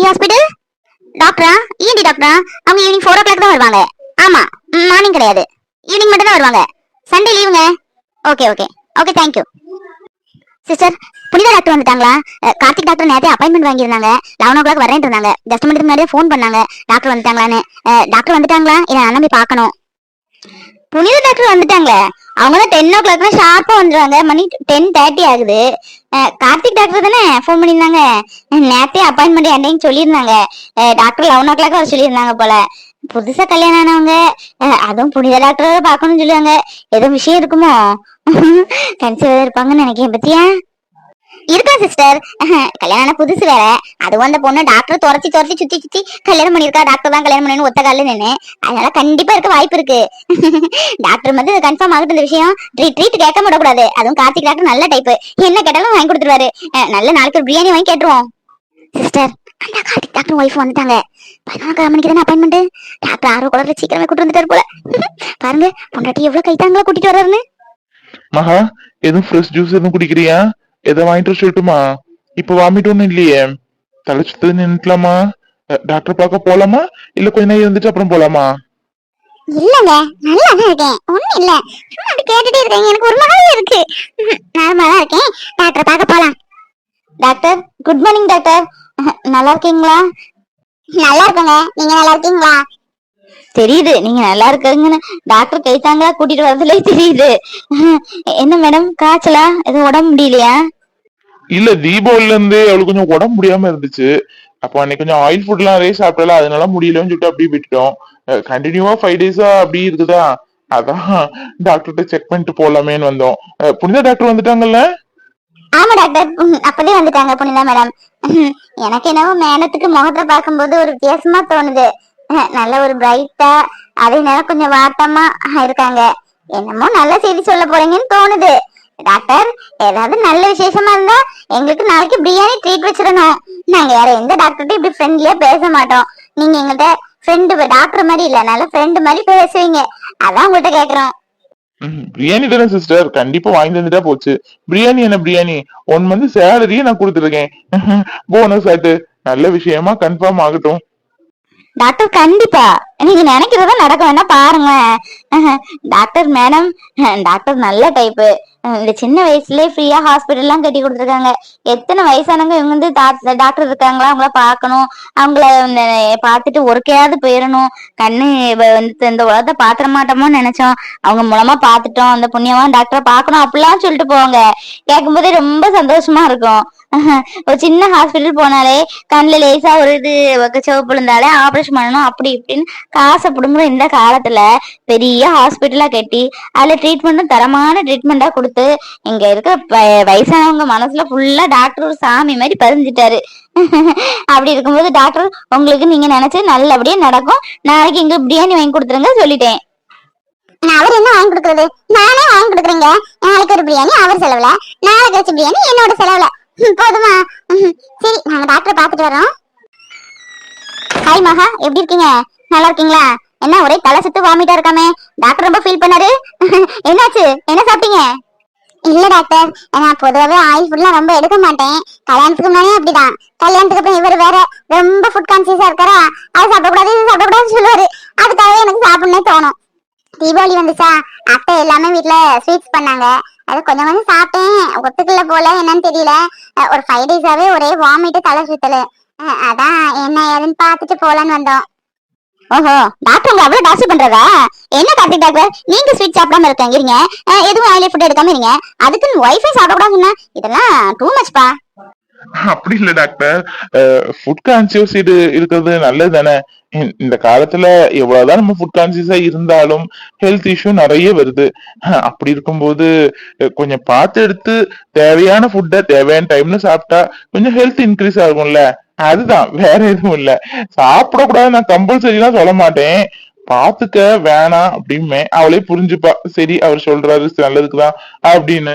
Hospital டாக்டரா? ENT டாக்டரா? அவங்க ஈவினிங் 4 o'clock தான் வருவாங்க. ஆமா, மார்னிங் கிடையாது, ஈவினிங் மட்டும் தான் வருவாங்க. சண்டே லீவுங்க. Okay okay okay, thank you. Sister, Punitha doctor வந்துட்டாங்களா? கார்த்திக் டாக்டர் நேரத்தை அப்பாயின்மெண்ட் வாங்கியிருந்தாங்க. 11 o'clock வரேன் இருந்தாங்க. ஜஸ்ட் மினிட் முன்னாடியே ஃபோன் பண்ணாங்க டாக்டர் வந்துட்டாங்களான்னு. டாக்டர் வந்துட்டாங்களா? இதை நான் நம்பி பார்க்கணும். புனித டாக்டர் வந்துட்டாங்களே, அவங்க தான் 10 o'clock ஷார்ப்பா வந்துருவாங்க. மணி 10:30 ஆகுது. கார்த்திக் டாக்டர் தானே ஃபோன் பண்ணியிருந்தாங்க. நேரத்தையே அப்பாயின்மெண்ட் என்னையும் சொல்லியிருந்தாங்க. டாக்டர் 11 o'clock வர சொல்லியிருந்தாங்க போல. புதுசா கல்யாணம் ஆனவங்க, அதுவும் புனித டாக்டர் பார்க்கணும்னு சொல்லுவாங்க. ஏதோ விஷயம் இருக்குமோ? கன்சீவ் இருப்பாங்கன்னு நினைக்கிறேன். பத்தியா இருக்கா சிஸ்டர்? கல்யாணம் புதுசு வேற. அதுவும் அந்த பொண்ணு டாக்டர் துரத்தி துரத்தி சுத்தி சுத்தி கல்யாணம் பண்ணிருக்கா. டாக்டர் தான் கல்யாணம் பண்ணணும் ஒத்த கால நின்று. அதனால கண்டிப்பா இருக்க வாய்ப்பு இருக்கு. டாக்டர் வந்து கன்ஃபார்ம் ஆகுது இந்த விஷயம். ட்ரீட் கேட்க விடக்கூடாது. அதுவும் கார்த்திக் டாக்டர் நல்ல டைப். என்ன கேட்டாலும் வாங்கி கொடுத்துருவாரு. நல்ல நாளைக்கு பிரியாணி வாங்கி கேட்டுருவோம். சிஸ்டர், அந்த கார்த்திக் டாக்டர் ஒய்ஃப் வந்துட்டாங்க. 11 மணிக்கு தானே அப்பாயின்மெண்ட். டாக்டர் 6 o'clock சீக்கிரமே கூட்டு வந்துட்டாரு போல. பாருங்க பொண்டாட்டி எவ்வளவு கைத்தாங்களா கூட்டிட்டு வர்றாருன்னு. மகா, எதுவும் ஃப்ரெஷ் ஜூஸ் எதுவும் குடிக்கிறியா? எதை வாங்கிட்டு சொல்லட்டுமா? இப்ப வாமிட் ஒண்ணும் இல்லையே? தலை சுத்தது நின்னுக்கலாமா? டாக்டர் பார்க்க போலாமா, இல்ல கொஞ்ச நேரம் இருந்துட்டு அப்புறம் போலாமா? இல்லங்க, நல்லா தான் இருக்கேன், ஒண்ணும் இல்ல. சும்மா அப்படி கேட்டுட்டே இருக்கேன். எனக்கு ஒரு மாதிரி இருக்கு. நார்மலா இருக்கேன். டாக்டர் பார்க்க போலாம். Doctor, good morning doctor. நல்லா இருக்கீங்களா? நல்லா இருக்கேங்க. நீங்க நல்லா இருக்கீங்களா? தெரியுது நீங்க நல்லா இருக்கீங்கன்னு. டாக்டர் கைத்தாங்களா கூட்டிட்டு வரதுல தெரியுது. என்ன மேடம், காய்ச்சலா? எதுவும் உடம்பு முடியலையா? இல்ல, தீபாவளில இருந்து அவளுக்கு கொஞ்சம் உடம்பு முடியாம இருந்துச்சு. அப்ப அன்னைக்கு கொஞ்சம் ஆயில் ஃபுட் எல்லாம் நிறைய சாப்பிடல, அதனால முடியலன்னு சொல்லிட்டு அப்படியே விட்டுட்டோம். கண்டினியூவா 5 days அப்படி இருக்குதா, அதான் டாக்டர்கிட்ட செக் பண்ணிட்டு போலாமேன்னு வந்தோம். புனிதா டாக்டர் வந்துட்டாங்கல்ல? ஆமா டாக்டர், அப்பவே வந்துட்டாங்க புனிதா மேடம். எனக்கு என்னவோ மேடத்துக்கு முகத்தை பார்க்கும்போது ஒரு வித்தியாசமா தோணுது. நல்ல ஒரு பிரைட்டா, அதே நேரம் கொஞ்சம் வாட்டமா இருக்காங்க. என்னமோ நல்ல செய்தி சொல்ல போறீங்கன்னு தோணுது. டாக்டர், ஏதாவது நல்ல விசேஷமா இருந்தா எங்களுக்கு நாளைக்கு பிரியாணி ட்ரீட் வச்சிடணும். நாங்க வேற எந்த டாக்டர்கிட்ட இப்படி ஃப்ரெண்ட்லியா பேச மாட்டோம். நீங்க எங்கள்கிட்ட ஃப்ரெண்டு, டாக்டர் மாதிரி இல்ல, நல்ல ஃப்ரெண்டு மாதிரி பேசுவீங்க. அதான் உங்கள்கிட்ட கேக்குறோம். பிரியாணி தானே சிஸ்டர், கண்டிப்பா வாங்கி தந்துட்டா போச்சு. பிரியாணி என்ன பிரியாணி, 1 month சேலரியே நான் கொடுத்துருக்கேன். போனஸ் ஆட்டு நல்ல விஷயமா கன்ஃபார்ம் ஆகட்டும். டாக்டர், கண்டிப்பா நீங்க நினைக்கிறத நடக்க வேணா பாருங்க. டாக்டர் மேடம், டாக்டர் நல்ல டைப்பு. இந்த சின்ன வயசுலயே ஃப்ரீயா ஹாஸ்பிட்டல் எல்லாம் கட்டி கொடுத்துருக்காங்க. எத்தனை வயசானவங்க இவங்க வந்து டாக்டர் இருக்காங்களா, அவங்கள பாக்கணும், அவங்கள பார்த்துட்டு ஒருக்கையாவது போயிடணும். கண்ணு வந்து இந்த உலகத்தை பாத்திர மாட்டோமோன்னு நினைச்சோம். அவங்க மூலமா பாத்துட்டோம். அந்த புண்ணியமா டாக்டரை பாக்கணும் அப்படிலாம் சொல்லிட்டு போவாங்க. கேட்கும் போதே ரொம்ப சந்தோஷமா இருக்கும். ஒரு சின்ன ஹாஸ்பிட்டல் போனாலே கண்ணுல லேசா ஒரு இது சிவப்பு இருந்தாலே ஆபரேஷன் பண்ணணும் அப்படி இப்படின்னு காசை பிடுங்குற இந்த காலத்துல பெரிய ஹாஸ்பிட்டலா கட்டி அதுல ட்ரீட்மெண்ட்டும் தரமான ட்ரீட்மெண்டா கொடுத்து இங்க இருக்க வயசானவங்க மனசுல ஃபுல்லா டாக்டர் ஒரு சாமி மாதிரி பதிஞ்சிட்டாரு. அப்படி இருக்கும்போது டாக்டர், உங்களுக்கு நீங்க நினைச்சு நல்லபடியா நடக்கும். நாளைக்கு இங்க பிரியாணி வாங்கி கொடுத்துருங்க சொல்லிட்டேன். அவர் என்ன வாங்கி கொடுக்கறது, நானே வாங்கி கொடுக்குறேங்க. நாளைக்கு ஒரு பிரியாணி அவர் செலவுல, நாளைக்கு வச்ச பிரியாணி என்னோட செலவுல. போதுமா? சரி, நாங்க டாக்டரை பாத்துட்டு வரோம். ஹாய் மகா, எப்படி இருக்கீங்க? நல்லா இருக்கீங்களா? என்ன ஒரே தலை சுத்து வாமிட்டா இருக்காமே? டாக்டர் ரொம்ப ஃபீல் பண்ணாரு. என்னாச்சு, என்ன சாப்பிட்டீங்க? இல்ல டாக்டர், நான் பொதுவாகவே ஆயில் ஃபுட்லாம் ரொம்ப எடுக்க மாட்டேன். கல்யாணத்துக்கு முன்னாடியே அப்படிதான். கல்யாணத்துக்கு அப்புறம் இவர் வேற ரொம்ப ஃபுட் கான்சியஸா இருக்காரா, அது சாப்பிடக்கூடாது இது சாப்பிடக்கூடாதுன்னு சொல்லுவாரு. அதுக்காகவே எனக்கு சாப்பிடனே தோணும். தீபாவளி வந்துச்சா, அத்தை எல்லாமே வீட்டுல ஸ்வீட்ஸ் பண்ணாங்க. அது கொஞ்சம் கொஞ்சம் சாப்பிட்டேன். ஒத்துக்கல போல, என்னன்னு தெரியல. ஒரு 5 days ஒரே வாமிட்டு, தலை சுத்தலு. அதான் என்ன ஏதுன்னு பாத்துட்டு போலான்னு வந்தோம். ஓஹோ, டாக்டர் உங்க அவ்வளவு டாக்டர் பண்றதா? என்ன கார்த்திக் டாக்டர், நீங்க ஸ்வீட் சாப்பிடாம இருக்கீங்க, எதுவும் ஆயிலி ஃபுட் எடுக்காம இருங்க, அதுக்குன்னு ஒய்ஃபை சாப்பிடக்கூடாதுன்னா இதெல்லாம் டூ மச்பா. அப்படி இல்ல டாக்டர், ஃபுட் கான்சியஸ் இருக்கிறது நல்லது தானே. இந்த காலத்துல எவ்வளவுதான் நம்ம ஃபுட் கான்சியஸா இருந்தாலும் ஹெல்த் இஷ்யூ நிறைய வருது. அப்படி இருக்கும்போது கொஞ்சம் பார்த்து எடுத்து தேவையான ஃபுட்டை தேவையான டைம்ல சாப்பிட்டா கொஞ்சம் ஹெல்த் இன்க்ரீஸ் ஆகும்ல. அதுதான், வேற எதுவும் இல்ல. சாப்பிடக்கூடாது நான் கம்பல்சரிலாம் சொல்ல மாட்டேன், பாத்துக்க வேணாம் அப்படிமே அவளே புரிஞ்சுப்பா. சரி, அவர் சொல்றாரு நல்லதுக்குதான் அப்படின்னு.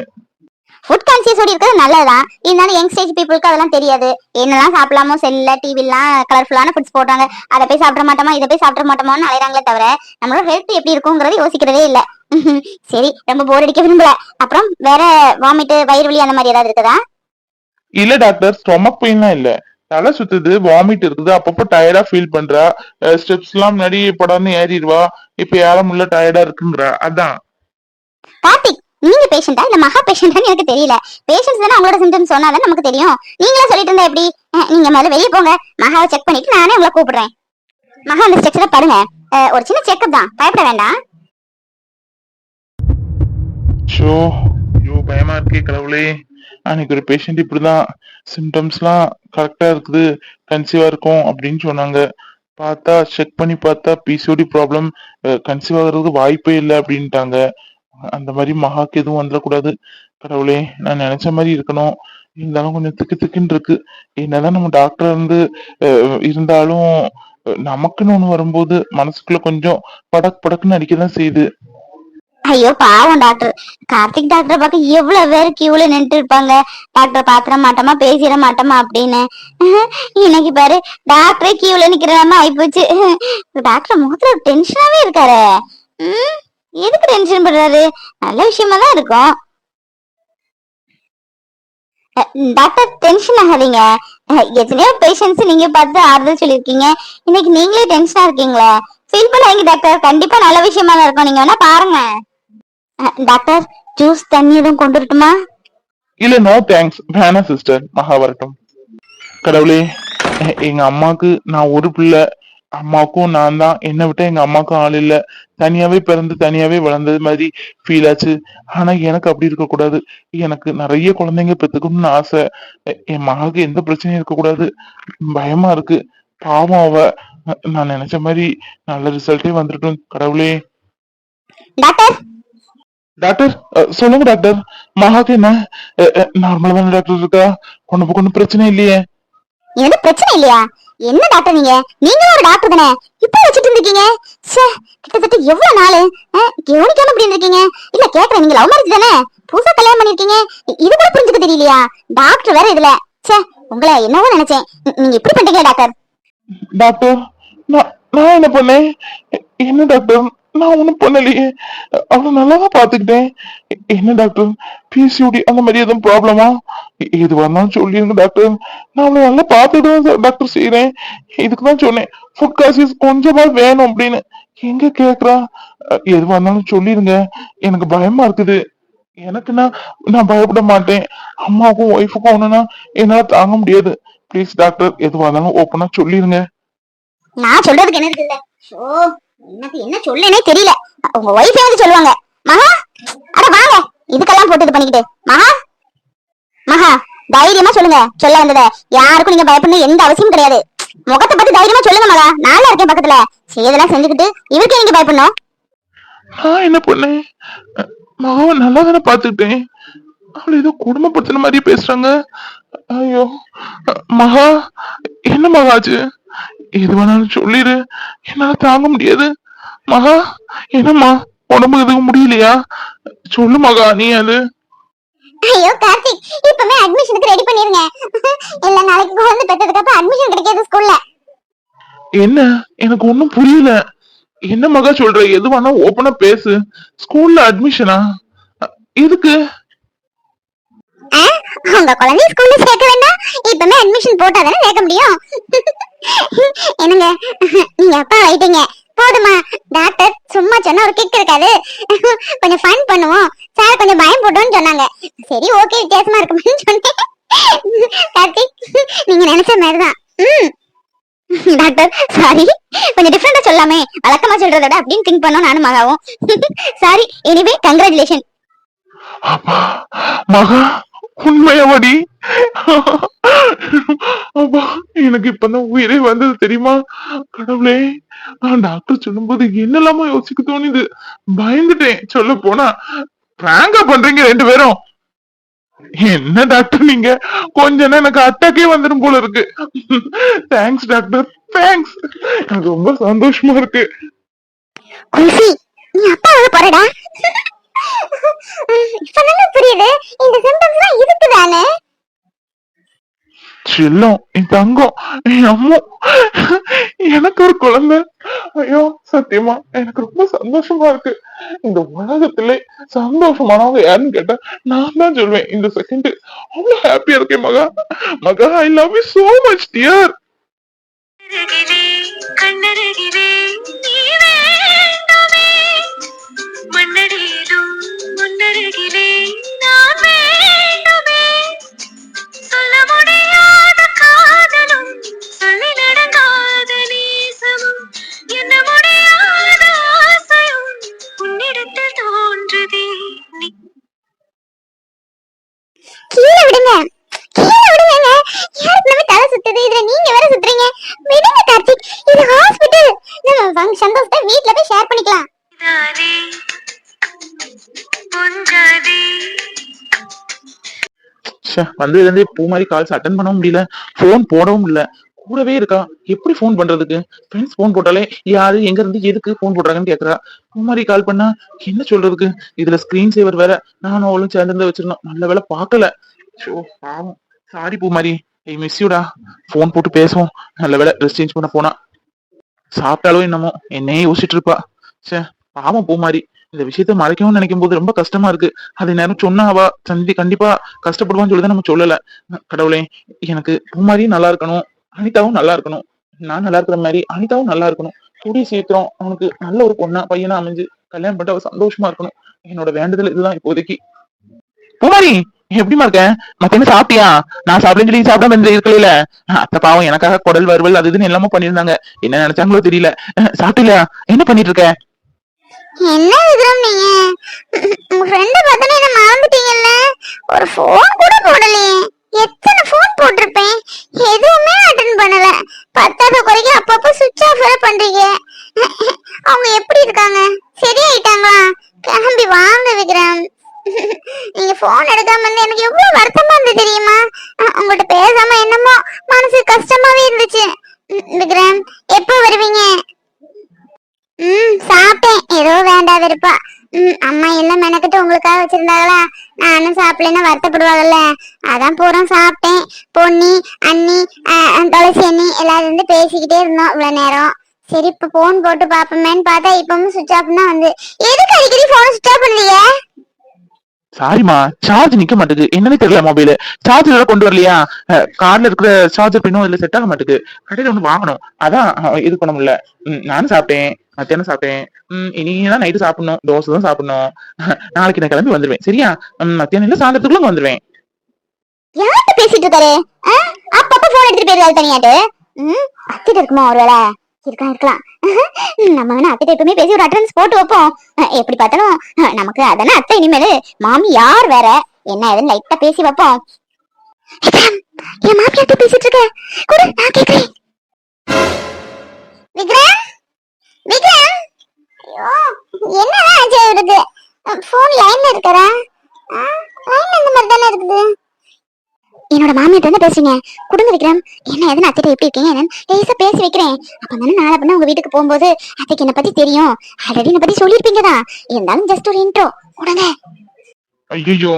ஃபுட் கான்சியஸோட இருக்கிறது நல்லதுதான். இருந்தாலும் யங் ஸ்டேஜ் பீப்புளுக்கு அதெல்லாம் தெரியாது. என்னெல்லாம் சாப்பிடலாமோ, செல்ல டிவிலாம் கலர்ஃபுல்லான ஃபுட்ஸ் போட்டாங்க, அதை போய் சாப்பிட மாட்டோமா இதை போய் சாப்பிட மாட்டோமான்னு அலைறாங்களே தவிர நம்மளோட ஹெல்த் எப்படி இருக்குங்கிறது யோசிக்கிறதே இல்ல. சரி, ரொம்ப போர் அடிக்க விரும்பல. அப்புறம் வேற வாமிட்டு, வயிறு வலி அந்த மாதிரி ஏதாவது இருக்குதா? இல்ல டாக்டர், ஸ்டொமக் பெயின்லாம் இல்ல, தலை சுத்துது, வாமிட் இருக்குது, அப்பப்போ டயர்டா ஃபீல் பண்றா. ஸ்டெப்ஸ் எல்லாம் முன்னாடி படாம ஏறிடுவா. இப்ப ஏற முடியல, டயர்டா இருக்குங்கிறா. அதான். கார்த்திக், நீங்க பேஷண்டா இல்ல மகா பேஷண்டான்னு எனக்கு தெரியல. பேஷண்ட்ஸ் தானே அவங்களோட சிம்டம்ஸ் சொன்னாதான் நமக்கு தெரியும். நீங்களே சொல்லிட்டு இருந்தா எப்படி? நீங்க முதல்ல வெளியே போங்க, மகாவை செக் பண்ணிட்டு நானே உங்களை கூப்பிடுறேன். மகா அந்த ஸ்ட்ரக்சரை பாருங்க. ஒரு சின்ன செக்அப் தான், பயப்பட வேண்டாம். ஷோ, ஐயோ பயமா இருக்கே கடவுளே. அன்னைக்கு ஒரு பேஷண்ட் இப்படிதான் சிம்டம்ஸ்லாம் கரெக்டா இருக்குது, கன்சீவா இருக்கும் அப்படின்னு சொன்னாங்க. பார்த்தா செக் பண்ணி பார்த்தா பிசிஓடி ப்ராப்ளம், கன்சீவ் ஆகுறதுக்கு வாய்ப்பே இல்லை அப்படின்ட்டாங்க. அந்த மாதிரி மகாக்கு எதுவும் வந்துடக்கூடாது. கடவுளே, நான் நினைச்ச மாதிரி இருக்கணும். இருந்தாலும் கொஞ்சம் திக்கு திக்குன்னு இருக்கு. என்னதான் நம்ம டாக்டர் இருந்து இருந்தாலும் நமக்குன்னு ஒண்ணு வரும்போது மனசுக்குள்ள கொஞ்சம் படக் படக்குன்னு அடிக்கதான் செய்யுது. ஐயோ பாவம் டாக்டர். கார்த்திக் டாக்டரை பார்க்க எவ்வளவு பேர் கியூல நின்று இருப்பாங்க. டாக்டர் பாத்திர மாட்டோமா, பேசிட மாட்டோமா அப்படின்னு. இன்னைக்கு பாரு, டாக்டரே கியூல நிக்கிறதாம ஆயிப்போச்சு. டாக்டர் முகத்துல டென்ஷனாவே இருக்காரு. எதுக்கு டென்ஷன் பண்றாரு? நல்ல விஷயமா தான் இருக்கும். டாக்டர் டென்ஷன் ஆகாதீங்க. எத்தனையோ பேஷண்ட்ஸ் நீங்க பார்த்து ஆறுதல் சொல்லிருக்கீங்க, இன்னைக்கு நீங்களே டென்ஷனா இருக்கீங்களே. ஃபீல் பண்ணாதீங்க டாக்டர், கண்டிப்பா நல்ல விஷயமா தான் இருக்கும். நீங்க வேணா பாருங்க. டாக்டர், ஜூஸ் தண்ணி எதுவும் கொண்டு வரட்டுமா? இல்ல, நோ தேங்க்ஸ், வேணாம் சிஸ்டர். மகா வரட்டும். கடவுளே, எங்க அம்மாக்கு நான் ஒரு பிள்ளை, அம்மாவுக்கும் நான் தான். என்னை விட்ட எங்க அம்மாவுக்கும் ஆள் இல்ல. தனியாவே பிறந்து தனியாவே வளர்ந்தது மாதிரி ஃபீல் ஆச்சு. ஆனா எனக்கு அப்படி இருக்க கூடாது. எனக்கு நிறைய குழந்தைங்க பெத்துக்கணும்னு ஆசை. என் மகளுக்கு எந்த பிரச்சனையும் இருக்கக்கூடாது. பயமா இருக்கு. பாவம் அவ. நான் நினைச்ச மாதிரி நல்ல ரிசல்ட்டே வந்துட்டோம் கடவுளே. டாக்டர், டாக்டர், சொல்லுங்க டாக்டர். மகாக்கு என்ன நார்மலா தானே டாக்டர் இருக்கா? ஒண்ணும் பிரச்சனை இல்லையே? எது பிரச்சனை இல்லையா? என்ன டாக்டர் நீங்க? நீங்களும் ஒரு டாக்டர் தானே, இப்ப வச்சுட்டு இருந்தீங்க? கிட்டத்தட்ட எவ்வளவு நாள் கவனிக்காம இப்படி இருந்திருக்கீங்க. இல்ல கேக்குறேன், நீங்க லவ் மேரேஜ் தானே, புதுசா கல்யாணம் பண்ணிருக்கீங்க, இது கூட புரிஞ்சுக்க தெரியலையா? டாக்டர் வேற இதுல. உங்களை என்னவோ நினைச்சேன், நீங்க இப்படி பண்றீங்க டாக்டர். டாக்டர், நான் என்ன பண்ணேன்? என்ன டாக்டர், நான் ஒண்ணும் பண்ணலையே. அவளை நல்லாதான் பாத்துக்கிட்டேன். என்ன டாக்டர், பிசிஓடி அந்த மாதிரி எதுவும் ப்ராப்ளமா? எது வந்தாலும் சொல்லிருங்க டாக்டர். நான் அவளை நல்லா பாத்துட்டு தான் டாக்டர் செய்யறேன். இதுக்குதான் சொன்னேன், ஃபுட் காசிஸ் கொஞ்சமா வேணும் அப்படின்னு. எங்க கேக்குறா? எது வந்தாலும் சொல்லிருங்க, எனக்கு பயமா இருக்குது. எனக்குன்னா நான் பயப்பட மாட்டேன். அம்மாவுக்கும் ஒய்ஃபுக்கும் ஒண்ணுன்னா என்னால தாங்க முடியாது. ப்ளீஸ் டாக்டர், எதுவா இருந்தாலும் ஓப்பனா சொல்லிருங்க. நான் சொல்றதுக்கு என்ன இருக்குல்ல? ஓ, எனக்கு என்ன சொல்லனே தெரியல. உங்க ஒய்ஃபே வந்து சொல்லுவாங்க. மகா, அட வாங்க, இதுக்கெல்லாம் போட்டு இது பண்ணிக்கிட்டு. மகா, மகா, தைரியமா சொல்லுங்க. சொல்ல வந்தத யாருக்கும் நீங்க பயப்படணும் எந்த அவசியம் கிடையாது. முகத்தை பத்தி தைரியமா சொல்லுங்க மகா, நான்ல இருக்கேன் பக்கத்துல. செய்யதெல்லாம் செஞ்சுக்கிட்டு இவருக்கே நீங்க பயப்படணும்? நான் என்ன பண்ணேன்? மகாவை நல்லா தானே பாத்துக்கிட்டேன். அவளை ஏதோ குடும்பப்படுத்தின மாதிரி பேசுறாங்க. ஐயோ மகா, என்ன மகாச்சு? எது வேணாலும் சொல்லிடு, என்னால தாங்க முடியாது. மகா, என்னம்மா, உடம்பு எதுவும் முடியலையா? சொல்லு மகா, நீ அது. ஐயோ கார்த்திக், இப்பவே அட்மிஷனுக்கு ரெடி பண்ணிருங்க. இல்ல நாளைக்கு குழந்தை பெற்றதுக்கு அப்புறம் அட்மிஷன் கிடைக்காது ஸ்கூல்ல. என்ன, எனக்கு ஒண்ணும் புரியல. என்ன மகா சொல்ற? எது வேணா ஓப்பனா பேசு. ஸ்கூல்ல அட்மிஷனா? எதுக்கு? உங்க குழந்தைய ஸ்கூல்ல சேர்க்க வேண்டாம், இப்பவே அட்மிஷன் போட்டாதானே சேர்க்க முடியும். என்னங்க, நீங்க அப்பா ஆயிட்டீங்க போதுமா? டாக்டர் சும்மா சொன்னா ஒரு கிக் இருக்காது, கொஞ்சம் ஃபன் பண்ணுவோம், சார் கொஞ்சம் பயம் போட்டோம்னு சொன்னாங்க. சரி ஓகே, வித்தியாசமா இருக்கும்னு சொன்னேன். கார்த்திக், நீங்க நினைச்ச மாதிரிதான். டாக்டர் சாரி, கொஞ்சம் டிஃபரெண்டா சொல்லாமே, வழக்கமா சொல்றத விட அப்படின்னு திங்க் பண்ணோம் நானும் மகாவும். Sorry, anyway congratulation. மகா, உண்மையாவடி? அப்பா, எனக்கு இப்பதான் உயிரே வந்தது தெரியுமா? கடவுளே, டாக்டர் சொல்லும்போது என்னெல்லாமோ யோசிக்க தோணுது. பயந்துட்டேன் சொல்ல போனா. பிராங்கா பண்றீங்க ரெண்டு பேரும். என்ன டாக்டர் நீங்க, கொஞ்ச நேரம் எனக்கு அட்டாக்கே வந்துடும் போல இருக்கு. Thanks doctor, thanks. எனக்கு ரொம்ப சந்தோஷமா இருக்கு. குல்ஃபி, நீ அப்பாவை போறடா. இப்பதானே புரியுது இந்த சிம்டம்ஸ்லாம் இதுக்கு தானே. செல்லம், என் தங்கம், என் அம்மா, எனக்கு ஒரு குழந்தை. ஐயோ சத்தியமா எனக்கு ரொம்ப சந்தோஷமா இருக்கு. இந்த உலகத்திலே சந்தோஷமானவங்க யாருன்னு கேட்டா நான் தான் சொல்வேன். இந்த செகண்ட் அவ்வளவு ஹாப்பியா இருக்கேன் Maha. Maha, I love you so much dear. கண்ணருகிலே நீ வேண்டுமே மண்ணடியிலும் முன்னருகிலே நான் வேண்டுமே சொல்ல முடியாத காதலும் சொல்லி நடங்காத நேசமும் என்ன முடியாத ஆசையும் உன்னிடத்தில் தோன்றுதே நீ கீழே விடுங்க, கீழே விடுங்க. யாருக்கு நம்ம தலை சுத்துது, இதுல நீங்க வேற சுத்துறீங்க. விடுங்க கார்த்திக், இது ஹாஸ்பிடல். நம்ம சந்தோஷத்தை வீட்ல போய் ஷேர் பண்ணிக்கலாம். தானே பொஞ்சாதே வந்ததுல இருந்தே பூ மாதிரி கால்ஸ் அட்டன் பண்ணவும் முடியல, போன் போடவும் இல்ல. கூடவே இருக்கா, எப்படி போன் பண்றதுக்கு? ஃப்ரெண்ட்ஸ் போன் போட்டாலே யாரு எங்க இருந்து எதுக்கு போன் போடுறாங்கன்னு கேக்குறா. பூமாரி கால் பண்ணா என்ன சொல்றதுக்கு? இதுல ஸ்கிரீன் சேவர் வேற, நானும் அவளும் சேர்ந்து வச்சிருந்தோம். நல்ல வேலை பாக்கல. பாவம். சாரி பூமாரி, ஐ மிஸ் யூடா. போன் போட்டு பேசுவோம். நல்ல வேலை ட்ரெஸ் சேஞ்ச் பண்ண போனா. சாப்பிட்டாலும் என்னமோ என்னையே யோசிச்சுட்டு இருப்பா. சே, பாவம் பூமாரி. இந்த விஷயத்த மறைக்கவும் நினைக்கும் போது ரொம்ப கஷ்டமா இருக்கு. அதே நேரம் சொன்னா அவ கண்டிப்பா கஷ்டப்படுவான்னு சொல்லிதான் நம்ம சொல்லல. கடவுளே, எனக்கு பூமாரியும் நல்லா இருக்கணும், அனிதாவும் நல்லா இருக்கணும். நான் நல்லா இருக்கிற மாதிரி அனிதாவும் நல்லா இருக்கணும். கூடிய சீக்கிரம் அவனுக்கு நல்ல ஒரு பொண்ணா பையனா அமைஞ்சு கல்யாணம் பண்ணிட்டு அவ சந்தோஷமா இருக்கணும். என்னோட வேண்டுதல் இதுதான் இப்போதைக்கு. பூமாரி, எப்படிமா இருக்க? மத்தியானம் சாப்பிட்டியா? நான் சாப்பிடன்னு சொல்லி சாப்பிடாம இருக்கல. அத்தை பாவம் எனக்காக குடல் வறுவல் அது இதுன்னு எல்லாமே பண்ணிருந்தாங்க. என்ன நினைச்சாங்களோ தெரியல. சாப்பிட்டியா? என்ன பண்ணிட்டு இருக்க? என்ன விக்ரம் நீங்க உங்க ஃப்ரெண்ட பார்த்தனே என்ன மறந்துட்டீங்கல்ல? ஒரு ஃபோன் கூட போடலையே. எத்தனை ஃபோன் போட்டிருப்பேன், எதுவுமே அட்டென்ட் பண்ணல. பத்தாவது குறைக்கு அப்பப்போ சுவிட்ச் ஆஃப் வேற பண்றீங்க. அவங்க எப்படி இருக்காங்க? சரியாயிட்டாங்களா? கிளம்பி வாங்க விக்ரம். நீங்க போன் எடுக்காம இருந்து எனக்கு எவ்வளவு வருத்தமா இருந்து தெரியுமா? உங்கள்கிட்ட பேசாம என்னமோ மனசு கஷ்டமாவே இருந்துச்சு. விக்ரம், எப்ப வருவீங்க? சாப்பிட்டேன். ஏதோ வேண்டாத இருப்பா. அம்மா எல்லாம் மெனக்கிட்டு உங்களுக்காக வச்சிருந்தாங்களா? நானும் சாப்பிடலன்னா வருத்தப்படுவாங்கல்ல, அதான் பூரா சாப்பிட்டேன். பொன்னி, அண்ணி, துளசி அண்ணி எல்லாரும் இருந்து பேசிக்கிட்டே இருந்தோம் இவ்வளவு நேரம். சரி இப்ப போன் போட்டு பாப்போமேன்னு பார்த்தா இப்பவும் சுவிட்ச் ஆஃப் தான் வந்து. எதுக்கு அடிக்கடி போன் சுவிட்ச் ஆஃப் பண்ணுவீங்க? சாரிமா, சார்ஜ் நிக்க மாட்டேங்குது. என்னன்னு தெரியல. மொபைல் சார்ஜர் கொண்டு வரலையா? கார்ல இருக்கிற சார்ஜர் பின்னும் இதுல செட் ஆக மாட்டேங்குது. கடையில ஒண்ணு வாங்கணும், அதான் இது பண்ண முடியல. நானும் சாப்பிட்டேன், மத்தியானம் சாப்பிட்டேன். இனிதான் நைட்டு சாப்பிடணும், தோசை தான் சாப்பிடணும். நாளைக்கு நான் கிளம்பி வந்துருவேன். சரியா? மத்தியானம் இல்ல சாயந்தரத்துக்குள்ள வந்துருவேன். யார்கிட்ட பேசிட்டு இருக்காரு? அப்பப்ப போன் எடுத்துட்டு போயிருக்காரு தனியாட்டு. அத்திட்டு இருக்குமா ஒருவேளை? இருக்கலாம். நம்ம வேணா அத்தை எப்பவுமே பேசி ஒரு அட்டெண்டன்ஸ் போட்டு வைப்போம். எப்படி பார்த்தாலும் நமக்கு அதானே அத்தை, இனிமேல் மாமி யார் வேற என்ன ஏதுன்னு லைட்டா பேசி வைப்போம். என் மாமியார்ட்ட பேசிட்டு இருக்க கூட நான் கேக்குறேன். விக்ரம், விக்ரம், ஐயோ என்னதான் ஆச்சு இருக்கு? போன் லைன்ல இருக்கறா? லைன்ல இந்த மாதிரி தானே இருக்குது. என்னோட மாமியார் தானே பேசுறீங்க? குடுங்க விக்ரம், என்ன எதுன்னு அத்தைட்ட எப்படி இருக்கீங்க லேசா பேசி வைக்கிறேன். அப்ப தானே நாளை பண்ண உங்க வீட்டுக்கு போகும்போது அத்தைக்கு என்ன பத்தி தெரியும். ஆல்ரெடி என்ன பத்தி சொல்லிருப்பீங்கதான், இருந்தாலும் ஜஸ்ட் ஒரு இன்ட்ரோ கொடுங்க. ஐயோ,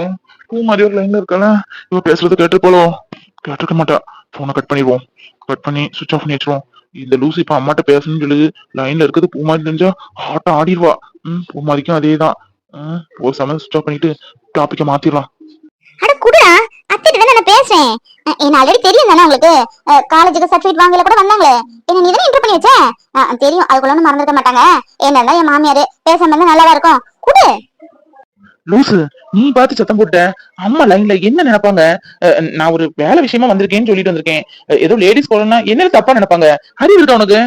பூ மாதிரி ஒரு லைன்ல இருக்காளா? இவ பேசுறது கேட்டு போலோ. கேட்டிருக்க மாட்டா. போனை கட் பண்ணிடுவோம். கட் பண்ணி சுவிச் ஆஃப் பண்ணி வச்சிருவோம். இந்த லூசி இப்ப அம்மாட்ட பேசணும்னு சொல்லி லைன்ல இருக்கிறது பூ மாதிரி தெரிஞ்சா ஹாட்டா ஆடிடுவா. பூ மாதிரிக்கும் அதேதான். ஒரு சமயம் சுவிச் ஆஃப் பண்ணிட்டு டாபிக்க மாத்திடலாம். அட குடுடா, அத்தைட்ட தானே நான் பேசுறேன். என்ன ஆல்ரெடி தெரியும் தானே உங்களுக்கு? காலேஜுக்கு சர்டிபிகேட் வாங்கல கூட வந்தாங்களே, என்ன நீ தானே இன்ட்ரோ பண்ணி வச்ச. தெரியும், அதுக்குள்ள ஒன்றும் மறந்துருக்க மாட்டாங்க. என்ன இருந்தா என் மாமியாரு பேசாம இருந்தா நல்லாதான் இருக்கும். குடு. லூசு, நீ பார்த்து சத்தம் போட்ட. அம்மா லைன்ல என்ன நினைப்பாங்க? நான் ஒரு வேலை விஷயமா வந்திருக்கேன்னு சொல்லிட்டு வந்திருக்கேன். ஏதோ லேடிஸ் போலன்னா என்ன தப்பா நினைப்பாங்க? அறிவு இருக்கா உனக்கு?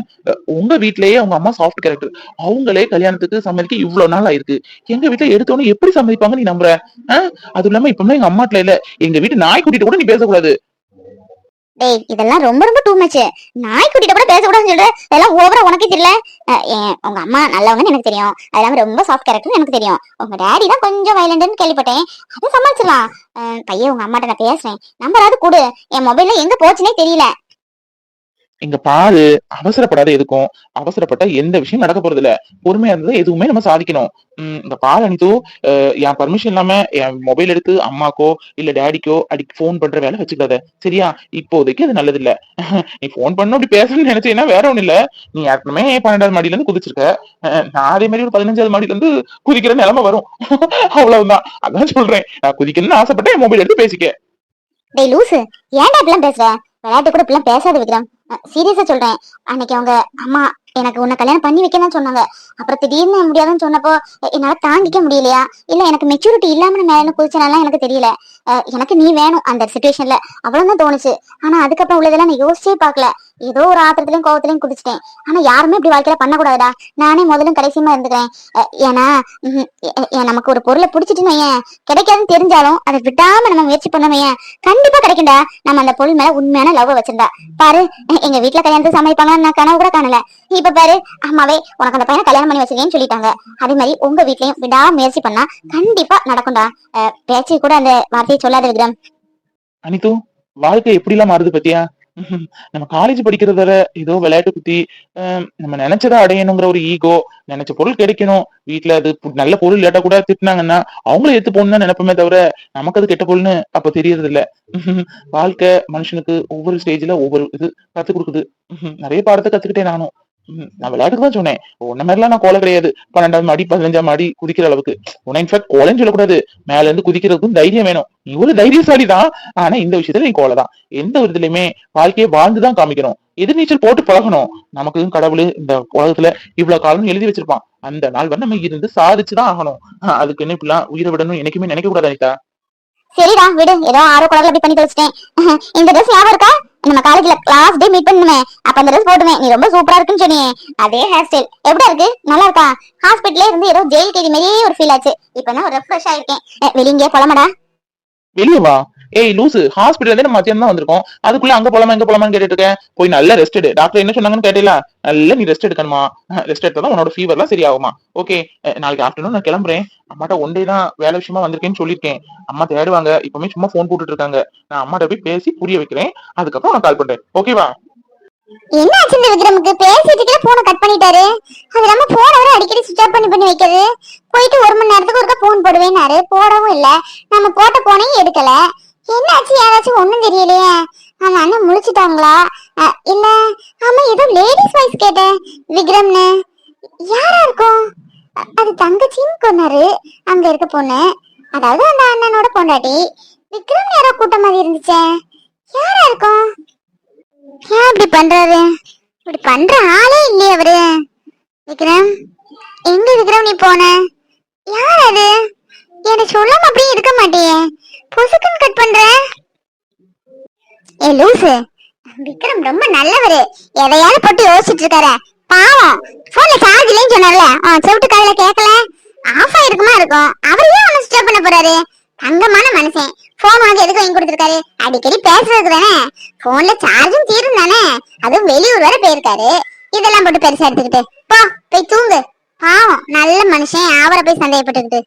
உங்க வீட்லயே அவங்க அம்மா சாஃப்ட் கேரக்டர், அவங்களே கல்யாணத்துக்கு சம்மதிக்க இவ்வளவு நாள் ஆயிருக்கு. எங்க வீட்டுல எடுத்தோன்னு எப்படி சம்மதிப்பாங்க நீ நம்புற? அது இல்லாம இப்ப எங்க அம்மாட்ல இல்ல, எங்க வீட்டு நாய் கூட்டிட்டு கூட நீ பேசக்கூடாது. டேய், இதெல்லாம் ரொம்ப ரொம்ப டூ மச். நாய் கூட்டிட்டு கூட பேசக்கூடாதுன்னு சொல்ற, இதெல்லாம் ஓவரா உனக்கே தெரியல. உங்க அம்மா நல்லவங்கன்னு எனக்கு தெரியும், அது இல்லாம ரொம்ப சாஃப்ட் கேரக்டர்னு எனக்கு தெரியும். உங்க டேடி தான் கொஞ்சம் வயலண்ட்னு கேள்விப்பட்டேன், அதை சமாளிச்சிடலாம். பையன் உங்க அம்மாட்ட நான் பேசுறேன், நம்பராது கொடு. என் மொபைல்ல எங்க போச்சுன்னே தெரியல. இங்க பாரு, அவசரப்படாத எதுக்கும். அவசரப்பட்டா எந்த விஷயம் நடக்க போறது இல்ல. பொறுமையா இருந்தா எதுவுமே நம்ம சாதிக்கணும். இங்க பாரு அனிது, என் பர்மிஷன் இல்லாம என் மொபைல் எடுத்து அம்மாக்கோ இல்ல டாடிக்கோ அடிக்கடி ஃபோன் பண்ற வேலை வச்சுக்காத. சரியா? இப்போதைக்கு அது நல்லது இல்ல. நீ ஃபோன் பண்ணணும் அப்படி பேசணும்னு நினைச்சீன்னா வேற ஒண்ணும் இல்ல. நீ ஏற்கனவே 12வது மாடியில இருந்து குதிச்சிருக்க. நான் அதே மாதிரி ஒரு 15வது மாடியில இருந்து குதிக்கிற நிலைமை வரும். அவ்வளவுதான். அதான் சொல்றேன். நான் குதிக்கணும்னு ஆசைப்பட்டேன், என் மொபைல் எடுத்து பேசிக்க. டேய் லூசு, ஏன்டா இப்படிலாம் பேசுற? விளையாட்டு கூட இப்படிலாம் பேசாத விக்ரம். சீரியஸா சொல்றேன். அன்னைக்கு அவங்க அம்மா எனக்கு உன்னை கல்யாணம் பண்ணி வைக்கணும்னு சொன்னாங்க. அப்புறம் திடீர்னு முடியாதுன்னு சொன்னப்போ என்னால தாங்கிக்க முடியலையா, இல்ல எனக்கு மெச்சூரிட்டி இல்லாம மேல குதிச்சனால எனக்கு தெரியல. எனக்கு நீ வேணும் அந்த சுச்சுவேஷன்ல, அவ்வளவுதான் தோணுச்சு. ஆனா அதுக்கப்புறம் உள்ளதெல்லாம் நான் யோசிச்சே பாக்கல. ஏதோ ஒரு ஆத்திரத்திலயும் கோவத்திலயும் குதிச்சிட்டேன். ஆனா யாருமே இப்படி வாழ்க்கையில பண்ணக்கூடாதுடா. நானே முதலும் கடைசியுமா இருந்துக்கிறேன். ஏன்னா நமக்கு ஒரு பொருளை பிடிச்சிட்டுன்னு வையேன், கிடைக்காதுன்னு தெரிஞ்சாலும் அதை விடாம நம்ம முயற்சி பண்ண வையேன், கண்டிப்பா கிடைக்கும்டா. நம்ம அந்த பொருள் மேல உண்மையான லவ் வச்சிருந்தா. பாரு, எங்க வீட்டுல கல்யாணத்துக்கு சமைப்பாங்கன்னு நான் கனவு கூட காணல. இப்ப பாரு, அம்மாவே உனக்கு அந்த பையனை கல்யாணம் பண்ணி வச்சிருக்கேன்னு சொல்லிட்டாங்க. அதே மாதிரி உங்க வீட்லயும் விடா முயற்சி பண்ணா கண்டிப்பா நடக்கும்டா. பேச்சு கூட அந்த வார்த்தையை சொல்லாத விக்ரம். அனிது, வாழ்க்கை எப்படி எல்லாம் மாறுது பத்தியா? நம்ம காலேஜ் படிக்கிறத ஏதோ விளையாட்டு குத்தி நம்ம நினைச்சதை அடையணுங்கிற ஒரு ஈகோ, நினைச்ச பொருள் கிடைக்கணும், வீட்டுல அது நல்ல பொருள் இல்லாட்டா கூட திட்டினாங்கன்னா அவங்களும் எடுத்து போகணும்னு நினைப்போமே தவிர நமக்கு அது கெட்ட பொருள்னு அப்ப தெரியறது இல்ல. வாழ்க்கை மனுஷனுக்கு ஒவ்வொரு ஸ்டேஜ்ல ஒவ்வொரு இது கத்து கொடுக்குது. நிறைய பாடத்தை கத்துக்கிட்டேன் நானும். நான் விளையாட்டுக்கு தான் சொன்னேன். உன்ன மாதிரிலாம் நான் கோலை கிடையாது. 12வது மாடி 15ஆம் மாடி குதிக்கிற அளவுக்கு. உன்னை இன்ஃபேக்ட் கோலைன்னு சொல்லக்கூடாது, மேல இருந்து குதிக்கிறதுக்கும் தைரியம் வேணும். நீ ஒரு தைரியசாலி தான். ஆனா இந்த விஷயத்துல நீ கோலை தான். எந்த ஒரு இதுலயுமே வாழ்க்கையை வாழ்ந்துதான் காமிக்கணும். எதிர்நீச்சல் போட்டு பழகணும். நமக்கு கடவுள் இந்த உலகத்துல இவ்வளவு காலம் எழுதி வச்சிருப்பான். அந்த நாள் வந்து நம்ம இருந்து சாதிச்சுதான் ஆகணும். அதுக்கு என்ன இப்படிலாம் உயிரை விடணும் என்னைக்குமே நினைக்க கூடாது அனிதா. சரிடா விடு, ஏதோ ஆரோ குடல அப்படி பண்ணி தொலைச்சிட்டேன். இந்த ட்ரெஸ் ஞாபகம் இருக்கா? நம்ம காலேஜ்ல கிளாஸ் டே மீட் பண்ணுமே, அப்ப அந்த ட்ரெஸ் போட்டுமே நீ ரொம்ப சூப்பரா இருக்குன்னு சொன்னியே. அதே ஹேர் ஸ்டைல் எப்படி இருக்கு? நல்லா இருக்கா? ஹாஸ்பிட்டல்ல இருந்து ஏதோ ஜெயில் கைதி மாதிரியே ஒரு ஃபீல் ஆச்சு. இப்ப நான் ரெஃப்ரெஷ் ஆயிருக்கேன். வெளியே போலாமடா? வெளியே வா. ஏய் லூசு, ஹாஸ்பிட்டல் இருந்து மத்தியானம் தான் வந்திருக்கோம். அதுக்குள்ள அங்க போலாமா இங்க போலாமான்னு கேட்டுட்டு இருக்கேன். போய் நல்லா ரெஸ்ட் எடு. டாக்டர் என்ன சொன்னாங்கன்னு கேட்டீங்களா? நல்லா நீ ரெஸ்ட் எடுக்கணுமா? ரெஸ்ட் எடுத்தாதான் உன்னோட ஃபீவர் எல்லாம் சரியாகுமா? ஓகே, நாளைக்கு ஆஃப்டர்நூன் நான் கிளம்புறேன். அம்மாட்ட ஒன் டே தான் வேலை விஷயமா வந்திருக்கேன்னு சொல்லியிருக்கேன். அம்மா தேடுவாங்க. இப்பவுமே சும்மா போன் போட்டுட்டு இருக்காங்க. நான் அம்மாட்ட போய் பேசி புரிய வைக்கிறேன். அதுக்கப்புறம் நான் கால் பண்றேன். ஓகேவா? என்ன ஆச்சு இந்த விக்ரமுக்கு? பேசிட்டு போனை கட் பண்ணிட்டாரு. அது இல்லாம போன வர அடிக்கடி சுவிட்ச் ஆஃப் பண்ணி வைக்கிறது. போயிட்டு 1 மணி நேரத்துக்கு ஒருக்கா போன் போடுவேன்னாரு, போடவும் இல்ல. நம்ம போட்ட போனையும் எடுக்கல. என்ன ஆச்சு? யாராச்சும் ஒண்ணும் தெரியலையே. அந்த அண்ணன் முழிச்சிட்டாங்களா இல்ல? ஆமா, ஏதோ லேடிஸ் வாய்ஸ் கேட்டேன் விக்ரம்னு. யாரா இருக்கும்? அது தங்கச்சின்னு சொன்னாரு அங்க இருக்க பொண்ணு, அதாவது அந்த அண்ணனோட பொண்டாட்டி. விக்ரம் யாரோ கூட்டம் மாதிரி இருந்துச்சே, யாரா இருக்கும்? ஏன் இப்படி பண்றாரு? இப்படி பண்ற ஆளே இல்லையே அவரு. விக்ரம், எங்க விக்ரம் நீ போன? யார் அது? என்ன சொல்லாம அப்படியே இருக்க மாட்டியே, பொசுக்குன்னு கட் பண்ற. ஏ லூசு, விக்ரம் ரொம்ப நல்லவரு. எதையாவது போட்டு யோசிச்சுட்டு இருக்காரு. பாவம், போன்ல சார்ஜ் இல்லைன்னு சொன்னார்ல, செவிட்டு காதுல கேட்கல, ஆஃப் ஆயிருக்குமா இருக்கும். அவர் ஏன் அவனை ஸ்டாப் பண்ண போறாரு? தங்கமான மனுஷன். போன் வாங்கி எதுக்கு வாங்கி கொடுத்துருக்காரு? அடிக்கடி பேசுறதுக்கு தானே. போன்ல சார்ஜும் தீரும் தானே. அதுவும் வெளியூர் வரை போயிருக்காரு. இதெல்லாம் போட்டு பெருசா எடுத்துக்கிட்டு போ, போய் தூங்கு. பாவம் நல்ல மனுஷன், அவரை போய் சந்தேகப்பட்டுக்கிட்டு.